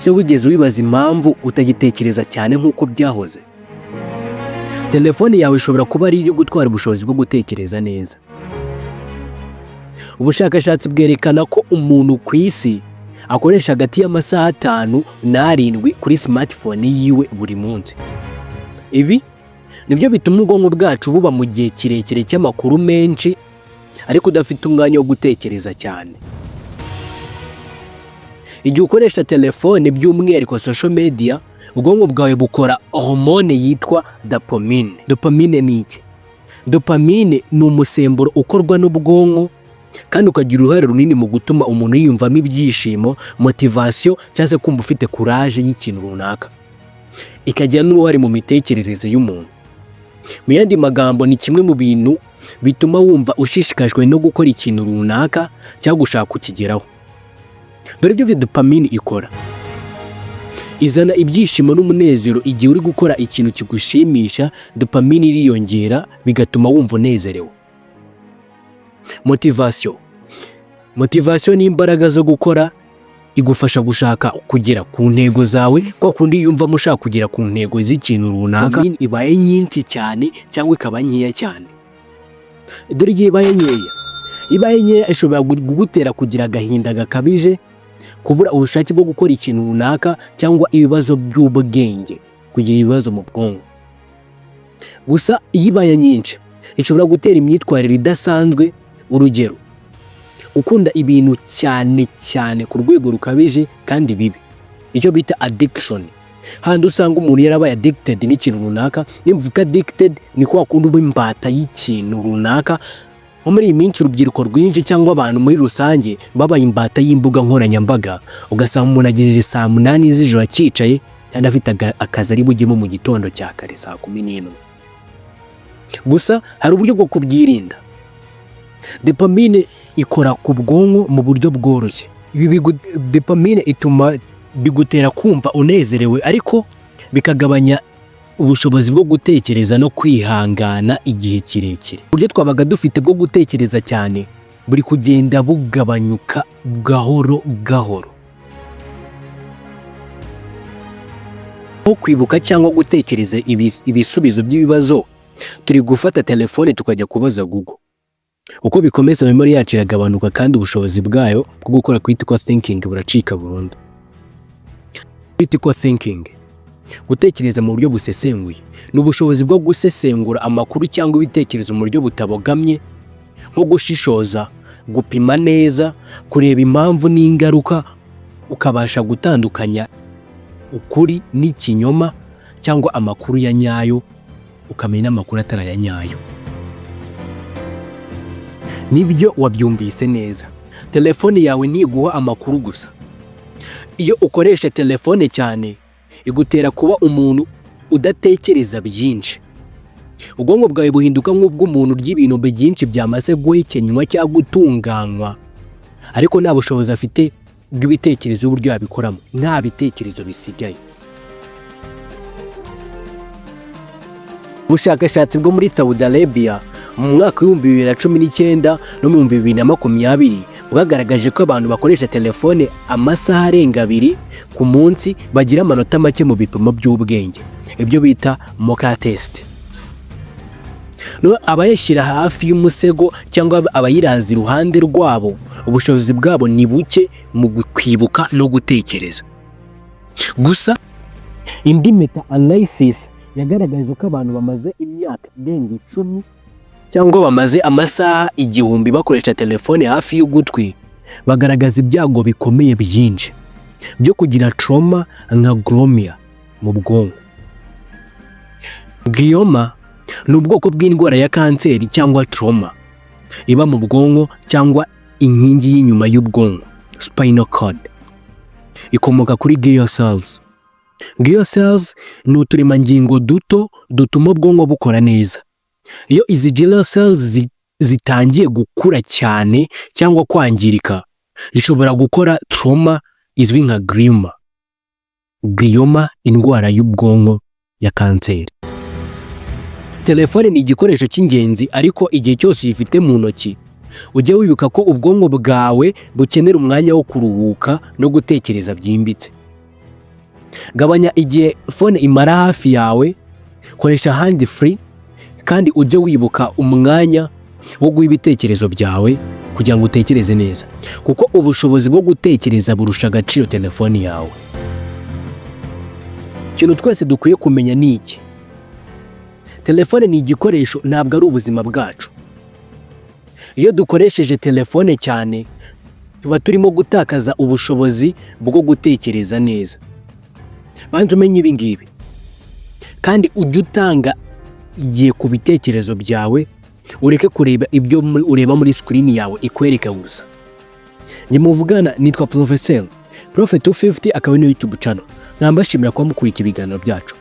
Se wigeze wibaza impamvu utagitekereza cyane nk'uko byahoze? Telefone yawe ishobora kuba ari iyo gutwara ubushobozi bwo gutekereza neza. Ubushakashatsi bwerekana ko umuntu ku isi akoresha hagati y'amasaha 5 n'7 kuri smartphone yiwe buri munsi. Ibi nibyo bituma ubwonko bwacu buba mu gihe kirekire cy'amakuru menshi ariko udafite umwanya wo gutekereza cyane. Igihe ukoresha telefone by'umwihariko social media, ubwonko bwawe bukora hormone yitwa dopamine. Dopamine ni iki? Dopamine ni umusemburo ukorwa n'ubwonko kandi ukagira uruhare runini mu gutuma umuntu yiyumvamo ibyishimo, motivation cyangwa se kumva ufite courage y'ikintu runaka. Ikagira n'uruhare mu mitekerereze y'umuntu. Mu yandi magambo, ni kimwe mu bintu bituma wumva ushishikajwe no gukora ikintu runaka cyangwa gushaka kukigeraho. Dore ibyo dopamine ikora: izana ibyishimo n'umunezero. Igihe uri gukora ikintu kigushimisha, dopamine iriyongera bigatuma wumva unezerewe. Motivation ni imbaraga zo gukora, igufasha gushaka kugera ku ntego zawe. Kwa kundi yumva mushaka kugera ku ntego z'ikintu runaka, ibaye nyinshi cyane cyangwa ikaba nkeya cyane. Dore igihe ibaye nkeya ishobora kugutera kugira agahinda gakabije, kubura ubushake bwo gukora ikintu runaka, cyangwa ibibazo by'ubwenge, kugira ibibazo mu bwonko. Gusa iyo ibaye nyinshi ishobora gutera imyitwarire idasanzwe. Urugero: ukunda ibintu cyane ku rwego rukabije kandi bibi, icyo bita addiction. Handi usanga umuntu yarabaye addicted n'ikintu runaka. Nimvuga addicted, ni kwa kundi uba imbata y'ikintu runaka. Nko muri iyi minsi urubyiruko rwinshi cyangwa abantu muri rusange babaye imbata y'imbuga nkoranyambaga. Ugasanga umuntu agejeje saa 8 z'ijoro akicaye kandi afite akazi ari bujyemo mu gitondo cya kare saa 11. Gusa hari uburyo bwo kubyirinda. Dopamine ikora ku bwonko mu buryo bworoshye. Dopamine ituma bigutera kumva unezerewe, ariko bikagabanya ubushobozi bwo gutekereza no kwihangana igihe kirekire. Uburyo twabaga dufite bwo gutekereza cyane buri kugenda bugabanyuka gahoro gahoro. Nko kwibuka cyangwa gutekereza ibisubizo by'ibibazo, turi gufata telefone tukajya kubaza Google. Uko bikomeza memory yacu iragabanuka kandi ubushobozi bwayo bwo gukora critical thinking buracika burundu. Critical thinking, gutekereza mu buryo busesenguye, ni ubushobozi bwo gusesengura amakuru cyangwa ibitekerezo mu buryo butabogamye, nko gushishoza, gupima neza, kureba impamvu n'ingaruka, ukabasha gutandukanya ukuri n'ikinyoma, cyangwa amakuru ya nyayo ukamenya amakuru atari ya nyayo. Nibyo wabyumvise neza. Telefone yawe ntiguha amakuru gusa. Iyo ukoresha telefone cyane, igutera kuba umuntu udatekereza byinshi. Ubwonko bwawe buhinduka nk'ubw'umuntu ry'ibintu byinshi byamaze guhekenywa cyangwa gutunganywa, ariko nta bushobozi afite bw'ibitekerezo uburyo yabikoramo. Nta bitekerezo bisigaye. Ubushakashatsi bwo muri Saudi Arabia mu mwaka wa 2019 no mu 2020 bwagaragaje ko abantu bakoresha telefone amasaha arenga 2 ku munsi bagira amanota make mu bipimo by'ubwenge, ibyo bita mocha test. No abayishyira hafi y'umusego cyangwa abayiraza iruhande rwabo, ubushobozi bwabo ni buke mu kwibuka no gutekereza. Gusa indi meta analysis yagaragaje ko abantu bamaze imyaka irenga 10 cyangwa bamaze amasaha 1000 bakoresha telefone hafi y'ugutwi, bagaragaza ibyago bikomeye byinshi byo kugira trauma nka glioma mu bwonko. Glioma ni ubwoko bw'indwara ya kanseri cyangwa trauma iba mu bwonko cyangwa inkingi y'inyuma y'ubwonko, spinal cord. Ikomoka kuri glial cells. Glial cells ni uturemangingo duto dutuma ubwonko bukora neza. Iyo izi glial cells zitangiye gukura cyane cyangwa kwangirika, zishobora gukora trauma izwi nka glioma. Glioma, indwara y'ubwonko ya kanseri. Telefone ni igikoresho cy'ingenzi, ariko igihe cyose uyifite mu ntoki, ujye wibuka ko ubwonko bwawe bukenera umwanya wo kuruhuka no gutekereza byimbitse. Gabanya igihe phone imara hafi yawe, koresha hand free kandi ujye wibuka umwanya wo guha ibitekerezo byawe kugira ngo utekereze neza, kuko ubushobozi bwo gutekereza burusha agaciro telefone yawe. Ikintu twese dukwiye kumenya ni iki: telefone ni igikoresho, ntabwo ari ubuzima bwacu. Iyo dukoresheje telefone cyane tuba turimo gutakaza ubushobozi bwo gutekereza neza. Banza umenye ibi ngibi kandi ujye utanga igihe ku bitekerezo byawe, ureke kureba ibyo ureba muri screen yawe ikwereka gusa. Njye muvugana nitwa Professor Prophet 250, akaba ni YouTube channel. Nambashimira kuba mukurikira ibiganiro byacu.